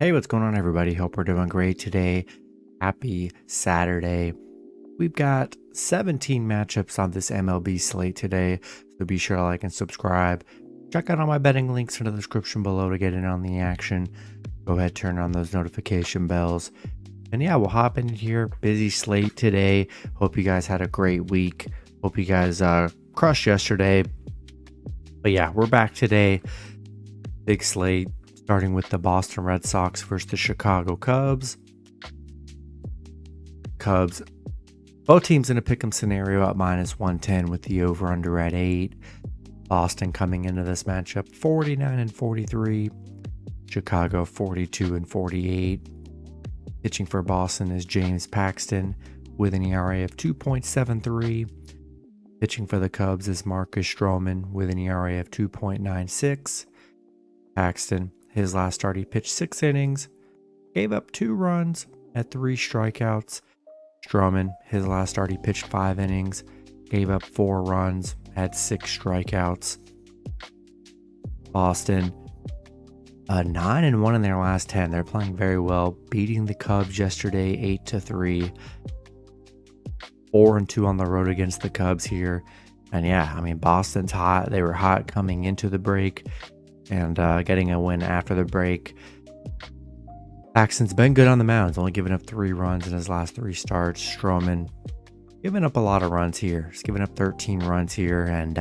Hey, what's going on, everybody? Hope we're doing great today. Happy Saturday. We've got 17 matchups on this MLB slate today, so be sure to like and subscribe. Check out all my betting links in the description below to get in on the action. Go ahead, turn on those notification bells. And yeah, we'll hop in here. Busy slate today. Hope you guys had a great week. Hope you guys crushed yesterday. But yeah, we're back today. Big slate. Starting with the Boston Red Sox versus the Chicago Cubs. Cubs, both teams in a pick'em scenario at -110 with the over/under at 8. Boston coming into this matchup 49-43. Chicago 42-48. Pitching for Boston is James Paxton with an ERA of 2.73. Pitching for the Cubs is Marcus Stroman with an ERA of 2.96. Paxton, his last start, he pitched 6 innings, gave up 2 runs, had 3 strikeouts. Stroman, his last start, he pitched 5 innings, gave up 4 runs, had 6 strikeouts. Boston, 9-1 in their last 10. They're playing very well, beating the Cubs yesterday 8-3. 4-2 on the road against the Cubs here. And yeah, I mean, Boston's hot. They were hot coming into the break. And getting a win after the break. Paxton's been good on the mound. He's only given up 3 runs in his last 3 starts. Stroman giving up a lot of runs here. He's given up 13 runs here. And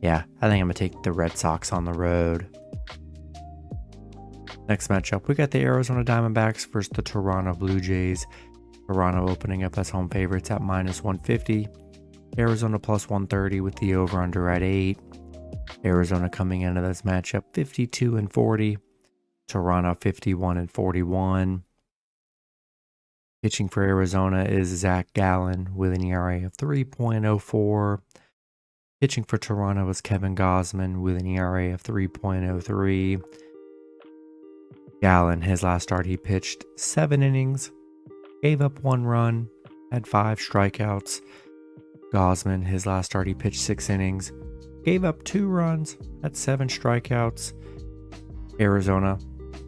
yeah, I think I'm going to take the Red Sox on the road. Next matchup, we got the Arizona Diamondbacks versus the Toronto Blue Jays. Toronto opening up as home favorites at -150. Arizona +130 with the over/under at 8. Arizona coming into this matchup 52-40. Toronto 51-41. Pitching for Arizona is Zach Gallen with an ERA of 3.04. Pitching for Toronto is Kevin Gausman with an ERA of 3.03. Gallen, his last start, he pitched 7 innings, gave up 1 run, had 5 strikeouts. Gausman, his last start, he pitched 6 innings, gave up 2 runs, had 7 strikeouts. Arizona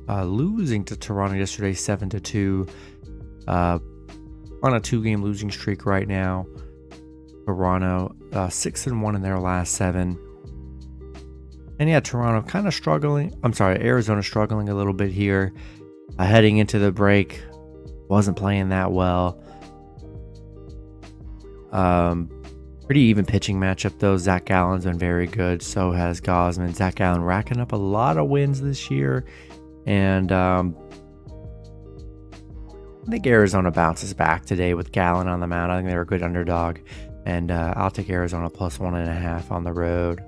losing to Toronto yesterday 7-2. On a 2-game losing streak right now. Toronto 6-1 in their last 7. And yeah, Toronto kind of struggling. Arizona struggling a little bit here. Heading into the break, wasn't playing that well. Pretty even pitching matchup though. Zach Gallen's been very good. So has Gausman. Zach Gallen racking up a lot of wins this year. And I think Arizona bounces back today with Gallen on the mound. I think they're a good underdog. And I'll take Arizona +1.5 on the road.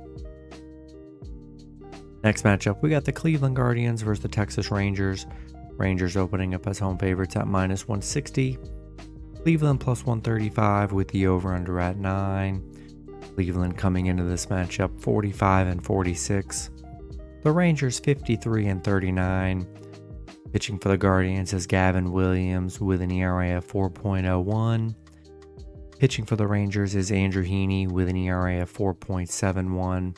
Next matchup, we got the Cleveland Guardians versus the Texas Rangers. Rangers opening up as home favorites at -160. Cleveland +135 with the over/under at 9. Cleveland coming into this matchup 45-46. The Rangers 53-39. Pitching for the Guardians is Gavin Williams with an ERA of 4.01. Pitching for the Rangers is Andrew Heaney with an ERA of 4.71.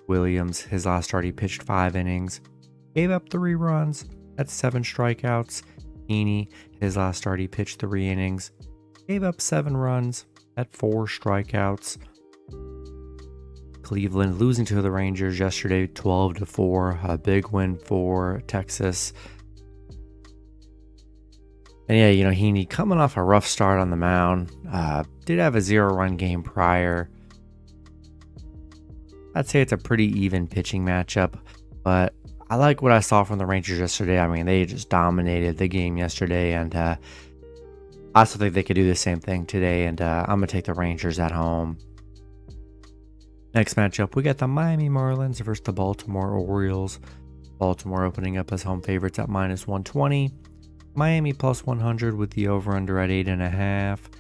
Williams, his last start, he pitched 5 innings, gave up 3 runs, had 7 strikeouts. Heaney, his last start, he pitched 3 innings, gave up 7 runs, had 4 strikeouts. Cleveland losing to the Rangers yesterday 12-4, a big win for Texas. And yeah, you know, Heaney coming off a rough start on the mound, did have a 0-run game prior. I'd say it's a pretty even pitching matchup, but I like what I saw from the Rangers yesterday. I mean, they just dominated the game yesterday, and I also think they could do the same thing today, and I'm going to take the Rangers at home. Next matchup, we got the Miami Marlins versus the Baltimore Orioles. Baltimore opening up as home favorites at -120. Miami +100 with the over/under at 8.5.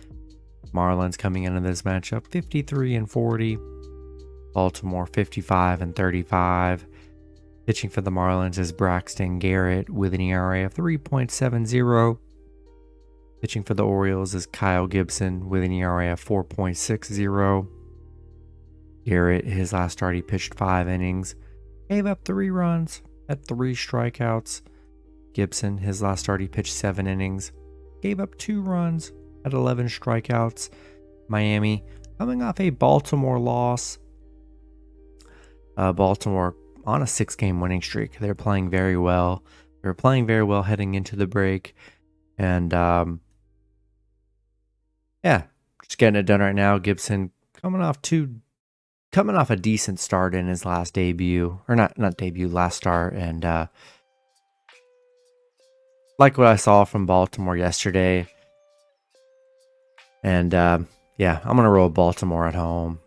Marlins coming into this matchup 53-40. Baltimore 55-35. Pitching for the Marlins is Braxton Garrett with an ERA of 3.70. Pitching for the Orioles is Kyle Gibson with an ERA of 4.60. Garrett, his last start, he pitched 5 innings, gave up 3 runs, had 3 strikeouts. Gibson, his last start, he pitched 7 innings, gave up 2 runs, had 11 strikeouts. Miami, coming off a Baltimore loss. Baltimore on a 6-game winning streak. They're playing very well. They were playing very well heading into the break. And yeah, just getting it done right now. Gibson coming off a decent start in his last debut, or not debut, last start, and like what I saw from Baltimore yesterday. And yeah, I'm gonna roll Baltimore at home.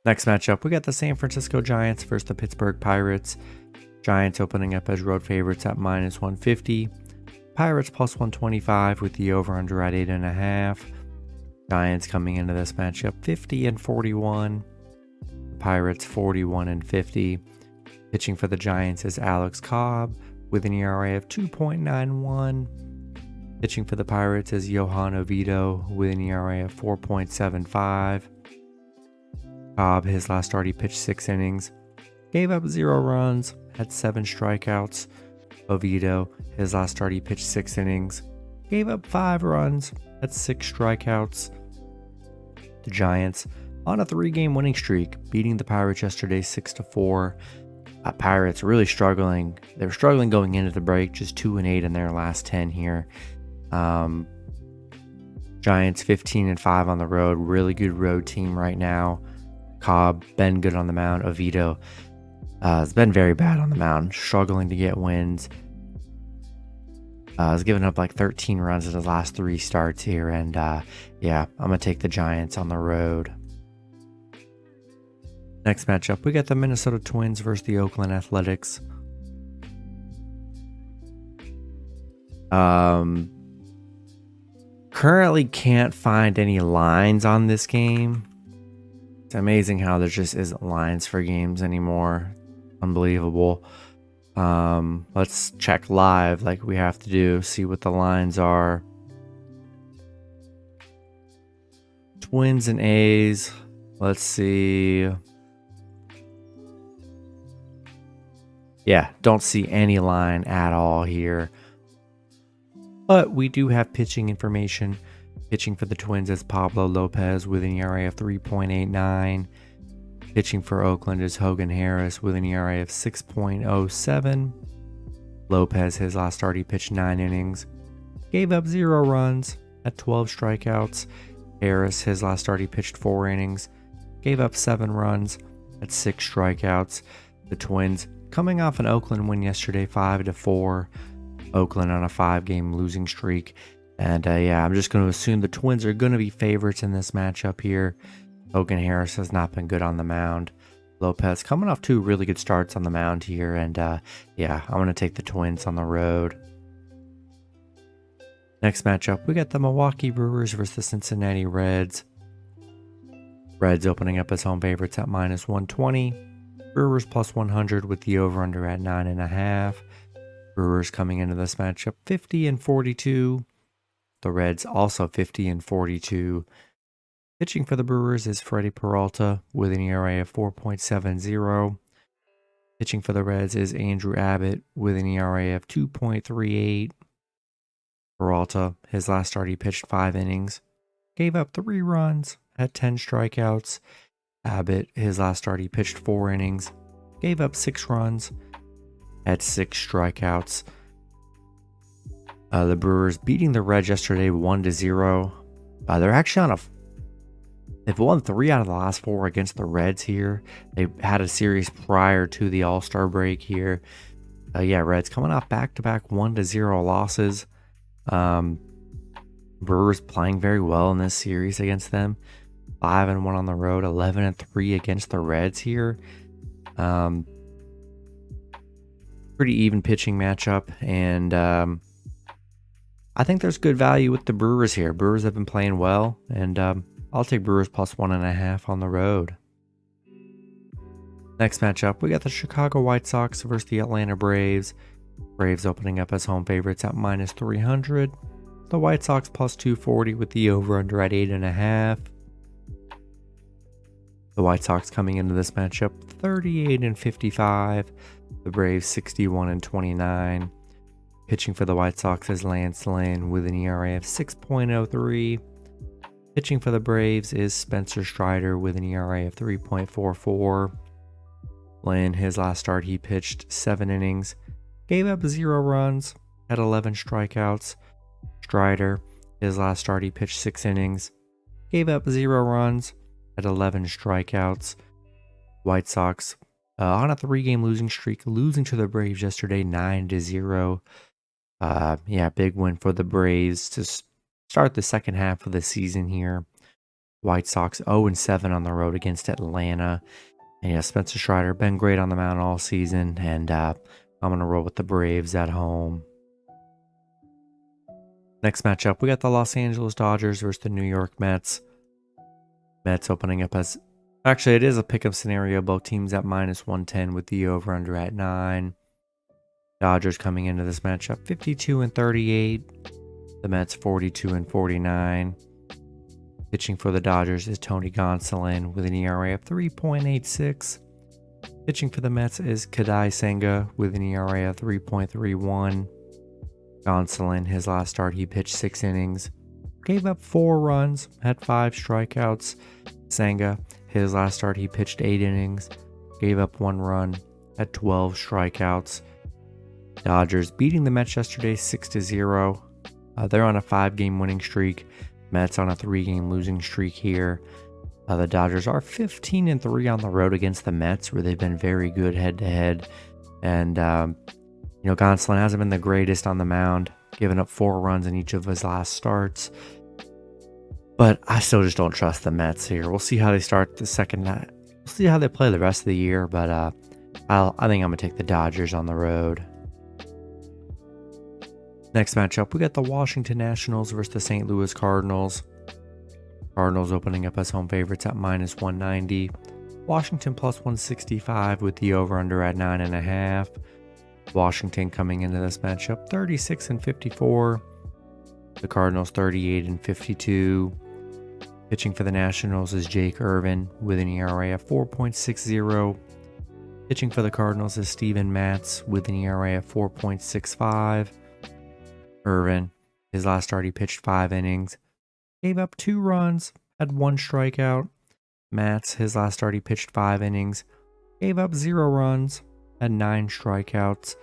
Next matchup, we got the San Francisco Giants versus the Pittsburgh Pirates. Giants opening up as road favorites at -150. Pirates +125 with the over/under at 8.5. Giants coming into this matchup 50-41. Pirates 41-50. Pitching for the Giants is Alex Cobb with an ERA of 2.91. Pitching for the Pirates is Johan Oviedo with an ERA of 4.75. Cobb, his last start, he pitched 6 innings, gave up 0 runs, had 7 strikeouts. Oviedo, his last start, he pitched 6 innings, gave up 5 runs, had 6 strikeouts. The Giants on a 3-game winning streak, beating the Pirates yesterday 6-4. Pirates really struggling. They were struggling going into the break, just 2-8 in their last 10 here. Giants 15-5 on the road, really good road team right now. Cobb, been good on the mound. Oviedo has been very bad on the mound, struggling to get wins. Has given up like 13 runs in his last 3 starts here, and yeah, I'm gonna take the Giants on the road. Next matchup, we got the Minnesota Twins versus the Oakland Athletics. Currently can't find any lines on this game. It's amazing how there just isn't lines for games anymore. Unbelievable. Let's check live like we have to do, see what the lines are. Twins and A's. Let's see. Yeah, don't see any line at all here. But we do have pitching information. Pitching for the Twins is Pablo Lopez with an ERA of 3.89. Pitching for Oakland is Hogan Harris with an ERA of 6.07. Lopez, his last start, he pitched 9 innings, gave up 0 runs, had 12 strikeouts. Harris, his last start, he pitched 4 innings, gave up 7 runs, had 6 strikeouts. The Twins coming off an Oakland win yesterday, 5-4. Oakland on a 5-game losing streak. And yeah, I'm just going to assume the Twins are going to be favorites in this matchup here. Hogan Harris has not been good on the mound. Lopez coming off 2 really good starts on the mound here. And yeah, I'm going to take the Twins on the road. Next matchup, we got the Milwaukee Brewers versus the Cincinnati Reds. Reds opening up as home favorites at -120. Brewers +100 with the over/under at 9.5. Brewers coming into this matchup 50-42. The Reds also 50-42. Pitching for the Brewers is Freddie Peralta with an ERA of 4.70. Pitching for the Reds is Andrew Abbott with an ERA of 2.38. Peralta, his last start, he pitched 5 innings, gave up 3 runs, had 10 strikeouts. Abbott, his last start, he pitched 4 innings, gave up 6 runs, had 6 strikeouts. The Brewers beating the Reds yesterday 1-0. They're actually they've won 3 out of the last 4 against the Reds here. They had a series prior to the All-Star break here. Yeah, Reds coming off back-to-back 1-0 losses. Brewers playing very well in this series against them. 5-1 on the road, 11-3 against the Reds here. Pretty even pitching matchup, and I think there's good value with the Brewers here. Brewers have been playing well, and I'll take Brewers +1.5 on the road. Next matchup, we got the Chicago White Sox versus the Atlanta Braves. Braves opening up as home favorites at -300. The White Sox +240 with the over/under at 8.5. The White Sox coming into this matchup 38-55. The Braves 61-29. Pitching for the White Sox is Lance Lynn with an ERA of 6.03. Pitching for the Braves is Spencer Strider with an ERA of 3.44. Lynn, his last start, he pitched 7 innings, gave up 0 runs, had 11 strikeouts. Strider, his last start, he pitched 6 innings, gave up 0 runs, had 11 strikeouts. White Sox on a 3-game losing streak, losing to the Braves yesterday 9-0. Big win for the Braves to start the second half of the season here. White Sox 0-7 on the road against Atlanta. And yeah, Spencer Strider been great on the mound all season, and I'm going to roll with the Braves at home. Next matchup, we got the Los Angeles Dodgers versus the New York Mets. Mets opening up as... Actually, it is a pick'em scenario. Both teams at -110 with the over-under at 9. Dodgers coming into this matchup 52-38. The Mets 42-49. Pitching for the Dodgers is Tony Gonsolin with an ERA of 3.86. Pitching for the Mets is Kadai Senga with an ERA of 3.31. Gonsolin, his last start, he pitched 6 innings, gave up 4 runs, had 5 strikeouts. Senga, his last start, he pitched 8 innings, gave up 1 run, had 12 strikeouts. Dodgers beating the Mets yesterday 6-0. They're on a 5-game winning streak. Mets on a 3-game losing streak here. The Dodgers are 15-3 on the road against the Mets, where they've been very good head-to-head. And, Gonsolin hasn't been the greatest on the mound, giving up 4 runs in each of his last starts. But I still just don't trust the Mets here. We'll see how they start the second. We'll see how they play the rest of the year, but I think I'm going to take the Dodgers on the road. Next matchup, we got the Washington Nationals versus the St. Louis Cardinals. Cardinals opening up as home favorites at -190. Washington +165 with the over-under at 9.5. Washington coming into this matchup 36-54. The Cardinals 38-52. Pitching for the Nationals is Jake Irvin with an ERA of 4.60. Pitching for the Cardinals is Steven Matz with an ERA of 4.65. Irvin, his last start, he pitched 5 innings, gave up 2 runs, had 1 strikeout. Matz, his last start, he pitched 5 innings, gave up 0 runs, had 9 strikeouts.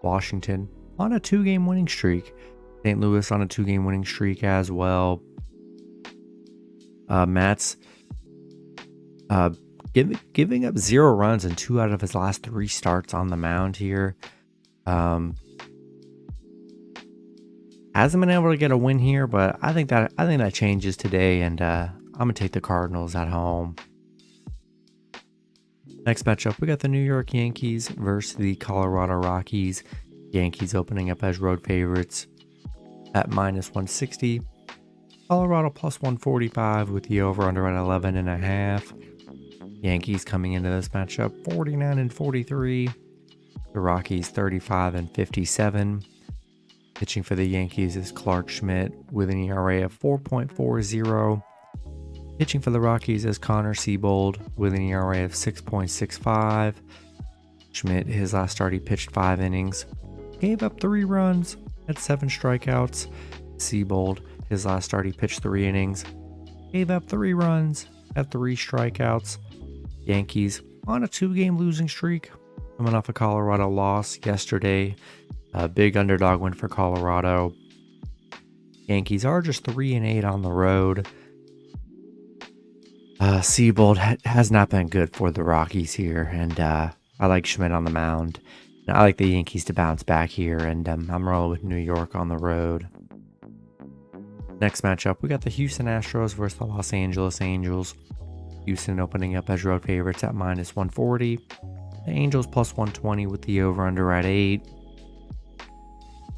Washington on a 2-game winning streak. St. Louis on a 2-game winning streak as well. Matz giving up 0 runs in 2 out of his last 3 starts on the mound here. Hasn't been able to get a win here, but I think that changes today, and I'm gonna take the Cardinals at home. Next matchup, we got the New York Yankees versus the Colorado Rockies. Yankees opening up as road favorites at -160. Colorado +145 with the over-under at 11.5. Yankees coming into this matchup 49-43. The Rockies 35-57. Pitching for the Yankees is Clark Schmidt with an ERA of 4.40. Pitching for the Rockies is Connor Siebold with an ERA of 6.65. Schmidt, his last start, he pitched 5 innings, gave up 3 runs, had 7 strikeouts. Siebold, his last start, he pitched 3 innings, gave up 3 runs, had 3 strikeouts. Yankees on a 2-game losing streak, coming off a Colorado loss yesterday. A big underdog win for Colorado. Yankees are just 3-8 on the road. Siebold has not been good for the Rockies here, and I like Schmidt on the mound. And I like the Yankees to bounce back here, and I'm rolling with New York on the road. Next matchup, we got the Houston Astros versus the Los Angeles Angels. Houston opening up as road favorites at -140. The Angels +120 with the over-under at 8.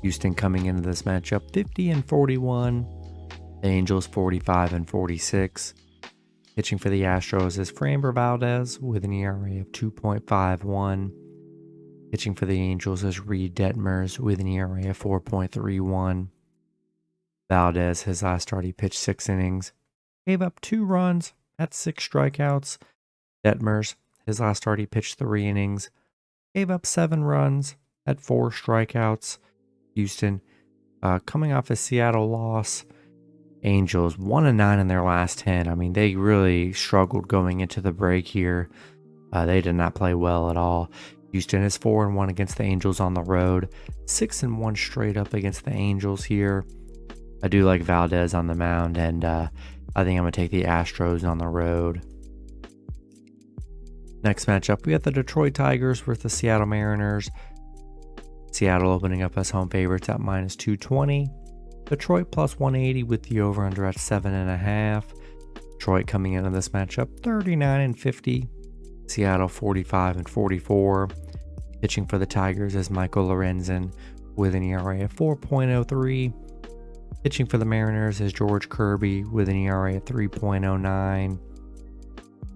Houston coming into this matchup 50-41. The Angels 45-46. Pitching for the Astros is Framber Valdez with an ERA of 2.51. Pitching for the Angels is Reed Detmers with an ERA of 4.31. Valdez, his last start, he pitched 6 innings, gave up 2 runs, had 6 strikeouts. Detmers, his last start, he pitched 3 innings, gave up 7 runs, had 4 strikeouts. Houston, coming off a Seattle loss. Angels 1-9 in their last 10. I mean, they really struggled going into the break here. They did not play well at all. Houston is 4-1 against the Angels on the road, 6-1 straight up against the Angels here. I do like Valdez on the mound, and I think I'm going to take the Astros on the road. Next matchup, we have the Detroit Tigers versus the Seattle Mariners. Seattle opening up as home favorites at -220. Detroit plus 180 with the over-under at 7.5. Detroit coming into this matchup 39-50. Seattle 45-44. Pitching for the Tigers is Michael Lorenzen with an ERA of 4.03. Pitching for the Mariners is George Kirby with an ERA of 3.09.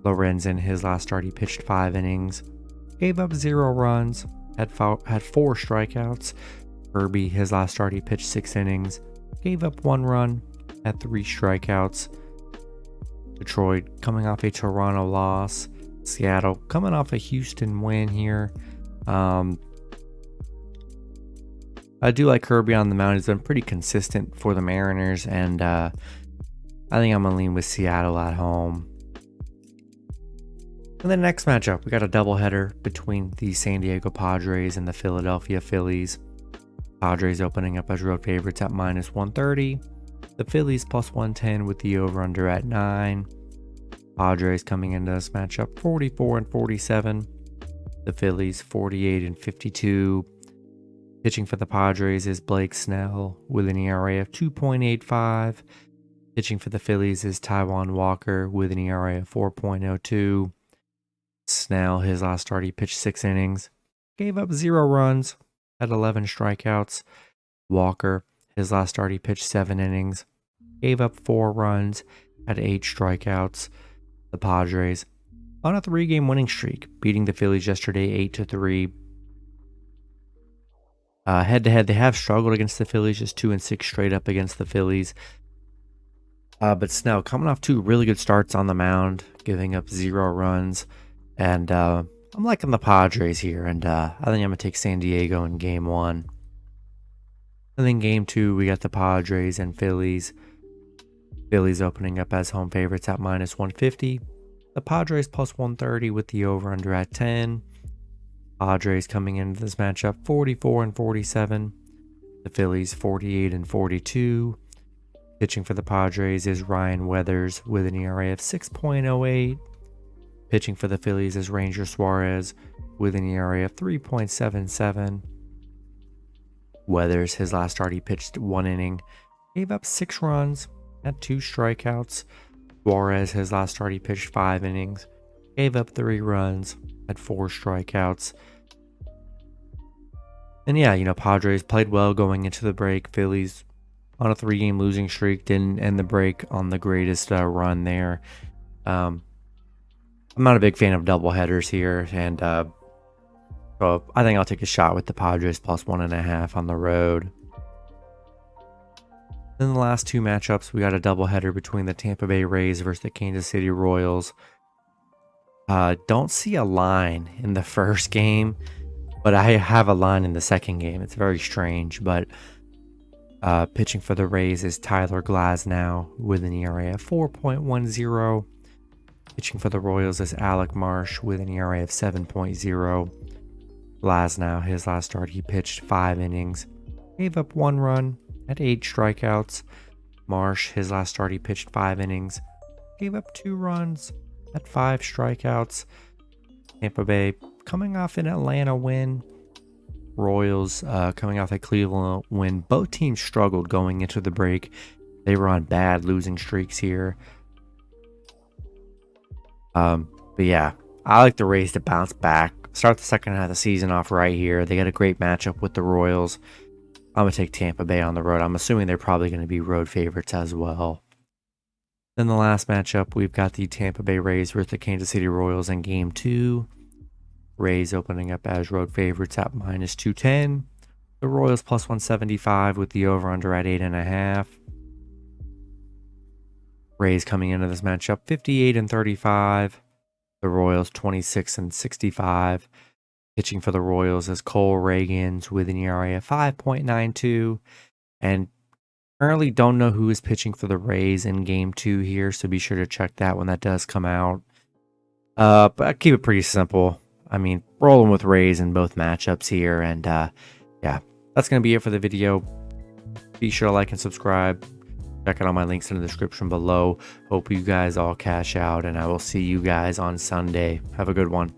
Lorenzen, his last start, he pitched 5 innings, gave up 0 runs, had 4 strikeouts. Kirby, his last start, he pitched 6 innings, gave up 1 run, had 3 strikeouts. Detroit coming off a Toronto loss. Seattle coming off a Houston win here. I do like Kirby on the mound. He's been pretty consistent for the Mariners, and I think I'm going to lean with Seattle at home. And the next matchup, we got a doubleheader between the San Diego Padres and the Philadelphia Phillies. Padres opening up as road favorites at -130. The Phillies plus 110 with the over-under at 9. Padres coming into this matchup 44-47. The Phillies 48-52. Pitching for the Padres is Blake Snell with an ERA of 2.85. Pitching for the Phillies is Taijuan Walker with an ERA of 4.02. Snell, his last start, he pitched 6 innings, gave up 0 runs, had 11 strikeouts. Walker, his last start, he pitched 7 innings, gave up 4 runs, had 8 strikeouts. The Padres on a 3-game winning streak, beating the Phillies yesterday 8-3. Head-to-head, they have struggled against the Phillies, just 2-6 straight up against the Phillies. But Snell coming off 2 really good starts on the mound, giving up 0 runs. And I'm liking the Padres here, and I think I'm going to take San Diego in Game 1. And then Game 2, we got the Padres and Phillies. Phillies opening up as home favorites at -150. The Padres plus 130 with the over-under at 10. Padres coming into this matchup 44-47. The Phillies 48-42. Pitching for the Padres is Ryan Weathers with an ERA of 6.08. Pitching for the Phillies is Ranger Suarez with an ERA of 3.77. Weathers, his last start, he pitched 1 inning, gave up 6 runs, had 2 strikeouts. Suarez, his last start, he pitched 5 innings, gave up 3 runs, had 4 strikeouts. And yeah, Padres played well going into the break. Phillies on a 3-game losing streak, didn't end the break on the greatest run there. I'm not a big fan of doubleheaders here, and so I think I'll take a shot with the Padres plus 1.5 on the road. Then the last 2 matchups, we got a doubleheader between the Tampa Bay Rays versus the Kansas City Royals. Don't see a line in the first game, but I have a line in the second game. It's very strange, but pitching for the Rays is Tyler Glasnow with an ERA of 4.10. Pitching for the Royals is Alec Marsh with an ERA of 7.0. Glasnow, his last start, he pitched 5 innings, gave up 1 run, had 8 strikeouts. Marsh, his last start, he pitched 5 innings, gave up 2 runs, had 5 strikeouts. Tampa Bay coming off an Atlanta win. Royals coming off a Cleveland win. Both teams struggled going into the break. They were on bad losing streaks here. But yeah, I like the Rays to bounce back, start the second half of the season off right here. They got a great matchup with the Royals. I'm going to take Tampa Bay on the road. I'm assuming they're probably going to be road favorites as well. Then the last matchup, we've got the Tampa Bay Rays versus the Kansas City Royals in Game 2. Rays opening up as road favorites at -210. The Royals plus 175 with the over-under at 8.5. Rays coming into this matchup 58-35. The The Royals 26-65. Pitching for the Royals is Cole Reagans with an ERA of 5.92. And currently don't know who is pitching for the Rays in game 2 here, so be sure to check that when that does come out. But I keep it pretty simple. I mean, rolling with Rays in both matchups here. And yeah, that's going to be it for the video. Be sure to like and subscribe. Check out all my links in the description below. Hope you guys all cash out, and I will see you guys on Sunday. Have a good one.